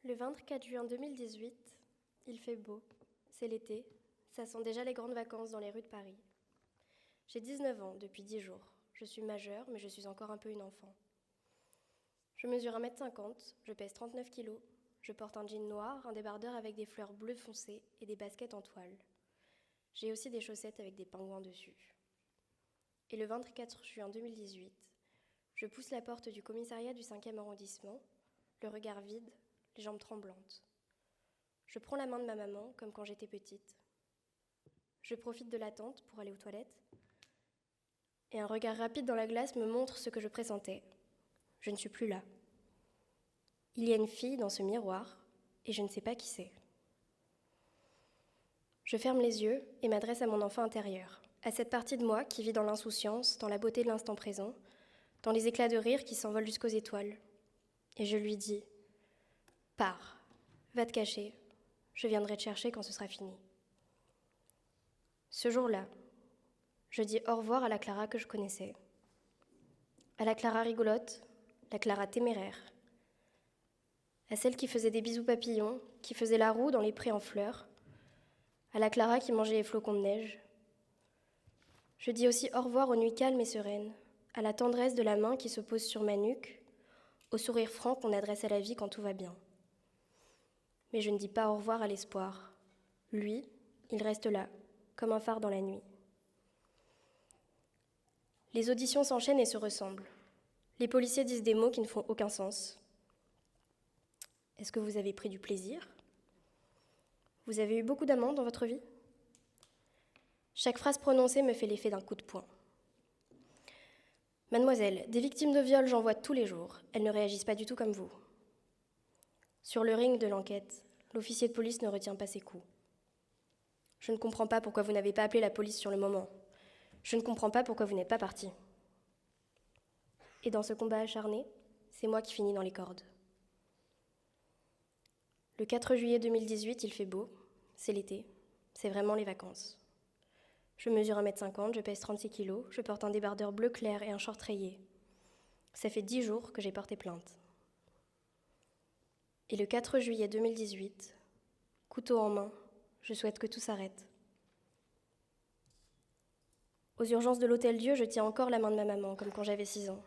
Le 24 juin 2018, il fait beau, c'est l'été, ça sent déjà les grandes vacances dans les rues de Paris. J'ai 19 ans depuis 10 jours, je suis majeure mais je suis encore un peu une enfant. Je mesure 1m50, je pèse 39 kilos, je porte un jean noir, un débardeur avec des fleurs bleues foncées et des baskets en toile. J'ai aussi des chaussettes avec des pingouins dessus. Et le 24 juin 2018, je pousse la porte du commissariat du 5e arrondissement, le regard vide, les jambes tremblantes. Je prends la main de ma maman, comme quand j'étais petite. Je profite de l'attente pour aller aux toilettes. Et un regard rapide dans la glace me montre ce que je pressentais. Je ne suis plus là. Il y a une fille dans ce miroir, et je ne sais pas qui c'est. Je ferme les yeux et m'adresse à mon enfant intérieur, à cette partie de moi qui vit dans l'insouciance, dans la beauté de l'instant présent, dans les éclats de rire qui s'envolent jusqu'aux étoiles. Et je lui dis « Pars, va te cacher, je viendrai te chercher quand ce sera fini. » Ce jour-là, je dis au revoir à la Clara que je connaissais. À la Clara rigolote, la Clara téméraire. À celle qui faisait des bisous papillons, qui faisait la roue dans les prés en fleurs. À la Clara qui mangeait les flocons de neige. Je dis aussi au revoir aux nuits calmes et sereines, à la tendresse de la main qui se pose sur ma nuque, au sourire franc qu'on adresse à la vie quand tout va bien. Mais je ne dis pas au revoir à l'espoir. Lui, il reste là, comme un phare dans la nuit. Les auditions s'enchaînent et se ressemblent. Les policiers disent des mots qui ne font aucun sens. Est-ce que vous avez pris du plaisir ? Vous avez eu beaucoup d'amants dans votre vie ? Chaque phrase prononcée me fait l'effet d'un coup de poing. Mademoiselle, des victimes de viol, j'en vois tous les jours. Elles ne réagissent pas du tout comme vous. Sur le ring de l'enquête, l'officier de police ne retient pas ses coups. Je ne comprends pas pourquoi vous n'avez pas appelé la police sur le moment. Je ne comprends pas pourquoi vous n'êtes pas parti. Et dans ce combat acharné, c'est moi qui finis dans les cordes. Le 4 juillet 2018, il fait beau, c'est l'été, c'est vraiment les vacances. Je mesure 1m50, je pèse 36 kilos, je porte un débardeur bleu clair et un short rayé. Ça fait 10 jours que j'ai porté plainte. Et le 4 juillet 2018, couteau en main, je souhaite que tout s'arrête. Aux urgences de l'Hôtel-Dieu, je tiens encore la main de ma maman, comme quand j'avais 6 ans.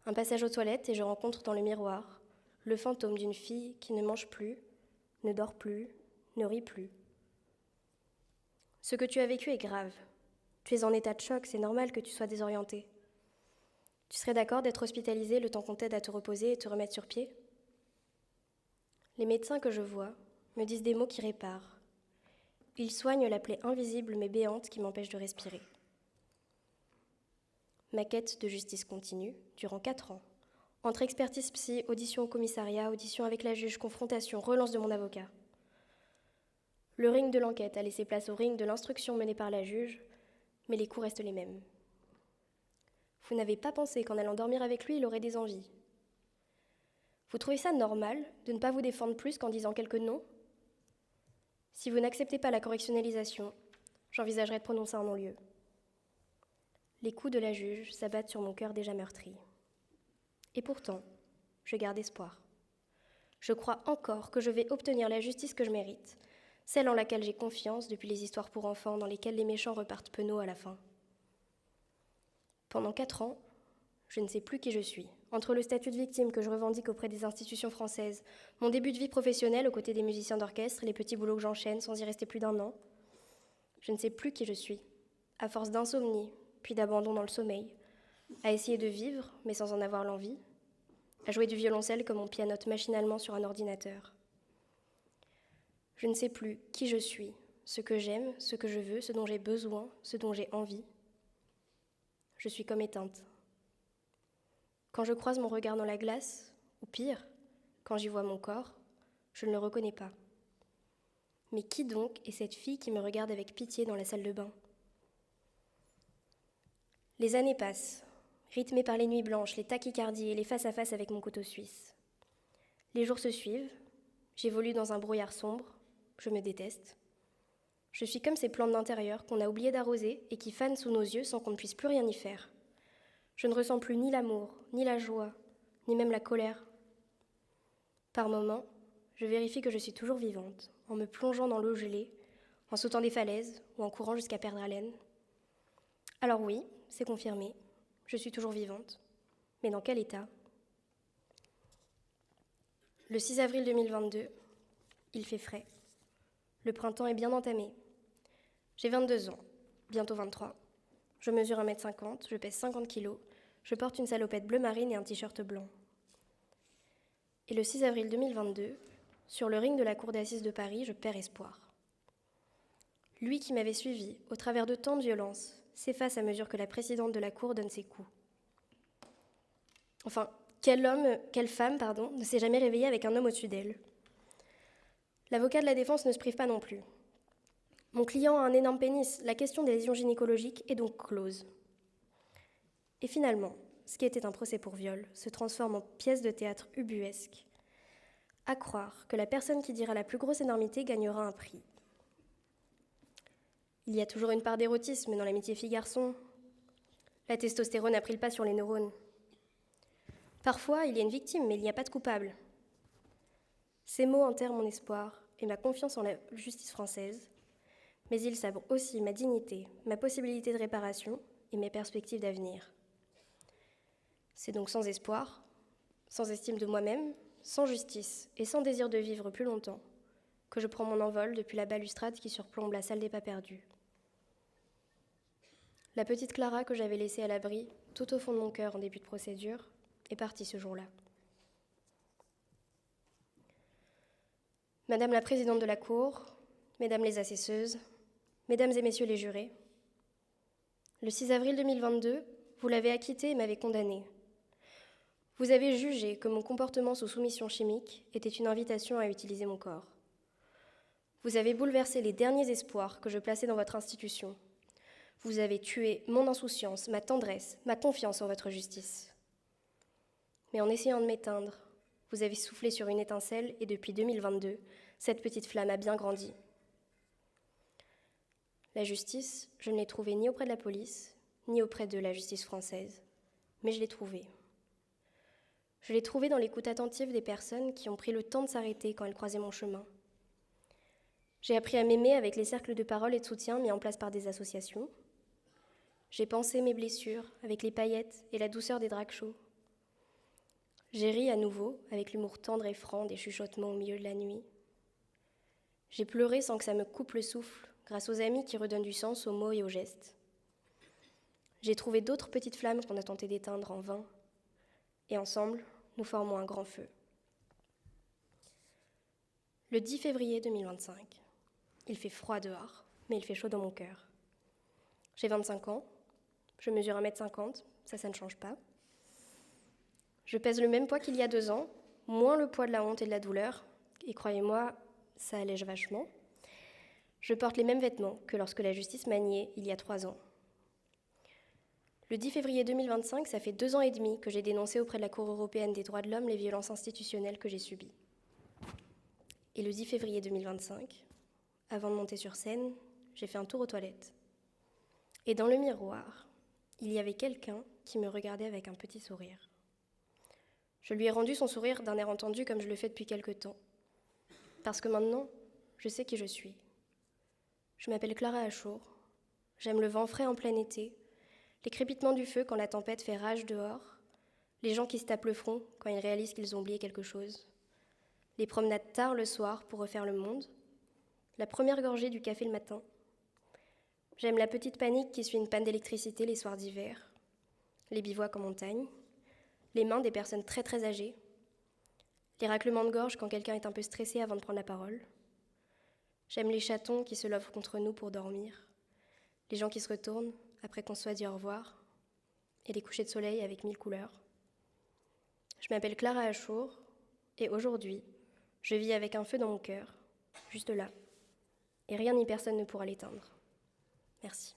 Un passage aux toilettes et je rencontre dans le miroir le fantôme d'une fille qui ne mange plus, ne dort plus, ne rit plus. Ce que tu as vécu est grave. Tu es en état de choc, c'est normal que tu sois désorienté. Tu serais d'accord d'être hospitalisé le temps qu'on t'aide à te reposer et te remettre sur pied ? Les médecins que je vois me disent des mots qui réparent. Ils soignent la plaie invisible mais béante qui m'empêche de respirer. Ma quête de justice continue durant 4 ans. Entre expertise psy, audition au commissariat, audition avec la juge, confrontation, relance de mon avocat. Le ring de l'enquête a laissé place au ring de l'instruction menée par la juge, mais les coups restent les mêmes. Vous n'avez pas pensé qu'en allant dormir avec lui, il aurait des envies. Vous trouvez ça normal de ne pas vous défendre plus qu'en disant quelques noms ? Si vous n'acceptez pas la correctionnalisation, j'envisagerai de prononcer un non-lieu. Les coups de la juge s'abattent sur mon cœur déjà meurtri. Et pourtant, je garde espoir. Je crois encore que je vais obtenir la justice que je mérite, celle en laquelle j'ai confiance depuis les histoires pour enfants dans lesquelles les méchants repartent penauds à la fin. Pendant 4 ans, je ne sais plus qui je suis. Entre le statut de victime que je revendique auprès des institutions françaises, mon début de vie professionnelle aux côtés des musiciens d'orchestre, les petits boulots que j'enchaîne sans y rester plus d'1 an, je ne sais plus qui je suis, à force d'insomnie, puis d'abandon dans le sommeil, à essayer de vivre, mais sans en avoir l'envie, à jouer du violoncelle comme on pianote machinalement sur un ordinateur. Je ne sais plus qui je suis, ce que j'aime, ce que je veux, ce dont j'ai besoin, ce dont j'ai envie. Je suis comme éteinte. Quand je croise mon regard dans la glace, ou pire, quand j'y vois mon corps, je ne le reconnais pas. Mais qui donc est cette fille qui me regarde avec pitié dans la salle de bain ? Les années passent, rythmées par les nuits blanches, les tachycardies et les face-à-face avec mon couteau suisse. Les jours se suivent, j'évolue dans un brouillard sombre, je me déteste. Je suis comme ces plantes d'intérieur qu'on a oublié d'arroser et qui fanent sous nos yeux sans qu'on ne puisse plus rien y faire. Je ne ressens plus ni l'amour, ni la joie, ni même la colère. Par moments, je vérifie que je suis toujours vivante, en me plongeant dans l'eau gelée, en sautant des falaises ou en courant jusqu'à perdre haleine. Alors oui, c'est confirmé, je suis toujours vivante. Mais dans quel état ? Le 6 avril 2022, il fait frais. Le printemps est bien entamé. J'ai 22 ans, bientôt 23. Je mesure 1m50, je pèse 50 kg, je porte une salopette bleu marine et un t-shirt blanc. Et le 6 avril 2022, sur le ring de la cour d'assises de Paris, je perds espoir. Lui qui m'avait suivi, au travers de tant de violence, s'efface à mesure que la présidente de la cour donne ses coups. Enfin, quelle femme, ne s'est jamais réveillée avec un homme au-dessus d'elle ? L'avocat de la défense ne se prive pas non plus. Mon client a un énorme pénis, la question des lésions gynécologiques est donc close. Et finalement, ce qui était un procès pour viol se transforme en pièce de théâtre ubuesque. À croire que la personne qui dira la plus grosse énormité gagnera un prix. Il y a toujours une part d'érotisme dans l'amitié fille-garçon. La testostérone a pris le pas sur les neurones. Parfois, il y a une victime, mais il n'y a pas de coupable. Ces mots enterrent mon espoir et ma confiance en la justice française, mais ils sabrent aussi ma dignité, ma possibilité de réparation et mes perspectives d'avenir. C'est donc sans espoir, sans estime de moi-même, sans justice et sans désir de vivre plus longtemps que je prends mon envol depuis la balustrade qui surplombe la salle des pas perdus. La petite Clara que j'avais laissée à l'abri, tout au fond de mon cœur en début de procédure, est partie ce jour-là. Madame la présidente de la Cour, Mesdames les assesseuses, Mesdames et Messieurs les jurés, le 6 avril 2022, vous l'avez acquitté et m'avez condamné. Vous avez jugé que mon comportement sous soumission chimique était une invitation à utiliser mon corps. Vous avez bouleversé les derniers espoirs que je plaçais dans votre institution. Vous avez tué mon insouciance, ma tendresse, ma confiance en votre justice. Mais en essayant de m'éteindre, vous avez soufflé sur une étincelle et depuis 2022, cette petite flamme a bien grandi. La justice, je ne l'ai trouvée ni auprès de la police, ni auprès de la justice française, mais je l'ai trouvée. Je l'ai trouvée dans l'écoute attentive des personnes qui ont pris le temps de s'arrêter quand elles croisaient mon chemin. J'ai appris à m'aimer avec les cercles de parole et de soutien mis en place par des associations. J'ai pensé mes blessures avec les paillettes et la douceur des draps chauds. J'ai ri à nouveau avec l'humour tendre et franc des chuchotements au milieu de la nuit. J'ai pleuré sans que ça me coupe le souffle, grâce aux amis qui redonnent du sens aux mots et aux gestes. J'ai trouvé d'autres petites flammes qu'on a tenté d'éteindre en vain. Et ensemble, nous formons un grand feu. Le 10 février 2025, il fait froid dehors, mais il fait chaud dans mon cœur. J'ai 25 ans, je mesure 1m50, ça ne change pas. Je pèse le même poids qu'il y a 2 ans, moins le poids de la honte et de la douleur, et croyez-moi, ça allège vachement. Je porte les mêmes vêtements que lorsque la justice m'a nié il y a 3 ans. Le 10 février 2025, ça fait 2 ans et demi que j'ai dénoncé auprès de la Cour européenne des droits de l'homme les violences institutionnelles que j'ai subies. Et le 10 février 2025, avant de monter sur scène, j'ai fait un tour aux toilettes. Et dans le miroir, il y avait quelqu'un qui me regardait avec un petit sourire. Je lui ai rendu son sourire d'un air entendu comme je le fais depuis quelque temps. Parce que maintenant, je sais qui je suis. Je m'appelle Clara Achour. J'aime le vent frais en plein été, les crépitements du feu quand la tempête fait rage dehors, les gens qui se tapent le front quand ils réalisent qu'ils ont oublié quelque chose, les promenades tard le soir pour refaire le monde, la première gorgée du café le matin. J'aime la petite panique qui suit une panne d'électricité les soirs d'hiver, les bivouacs en montagne, les mains des personnes très très âgées, les raclements de gorge quand quelqu'un est un peu stressé avant de prendre la parole. J'aime les chatons qui se lovent contre nous pour dormir, les gens qui se retournent après qu'on se soit dit au revoir, et les couchers de soleil avec 1000 couleurs. Je m'appelle Clara Achour, et aujourd'hui, je vis avec un feu dans mon cœur, juste là, et rien ni personne ne pourra l'éteindre. Merci.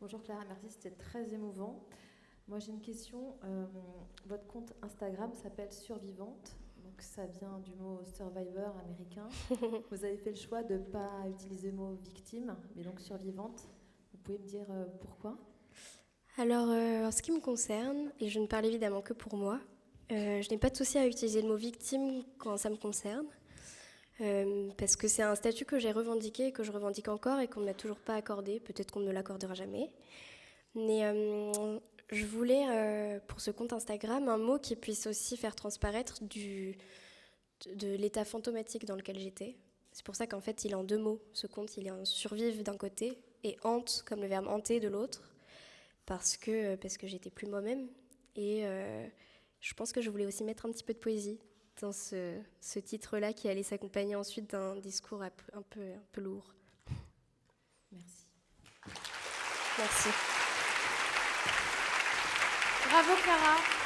Bonjour Clara, merci, c'était très émouvant. Moi j'ai une question. Votre compte Instagram s'appelle Survivante, donc ça vient du mot survivor américain. Vous avez fait le choix de ne pas utiliser le mot victime, mais donc survivante. Vous pouvez me dire pourquoi ? Alors, en ce qui me concerne, et je ne parle évidemment que pour moi, je n'ai pas de souci à utiliser le mot victime quand ça me concerne, parce que c'est un statut que j'ai revendiqué et que je revendique encore et qu'on ne m'a toujours pas accordé. Peut-être qu'on ne me l'accordera jamais. Mais je voulais, pour ce compte Instagram, un mot qui puisse aussi faire transparaître de l'état fantomatique dans lequel j'étais. C'est pour ça qu'en fait, il est en 2 mots. Ce compte, il est en survive d'un côté et hante, comme le verbe hanter, de l'autre, parce que j'étais plus moi-même. Et je pense que je voulais aussi mettre un petit peu de poésie dans ce titre-là qui allait s'accompagner ensuite d'un discours un peu lourd. Merci. Merci. Bravo Clara.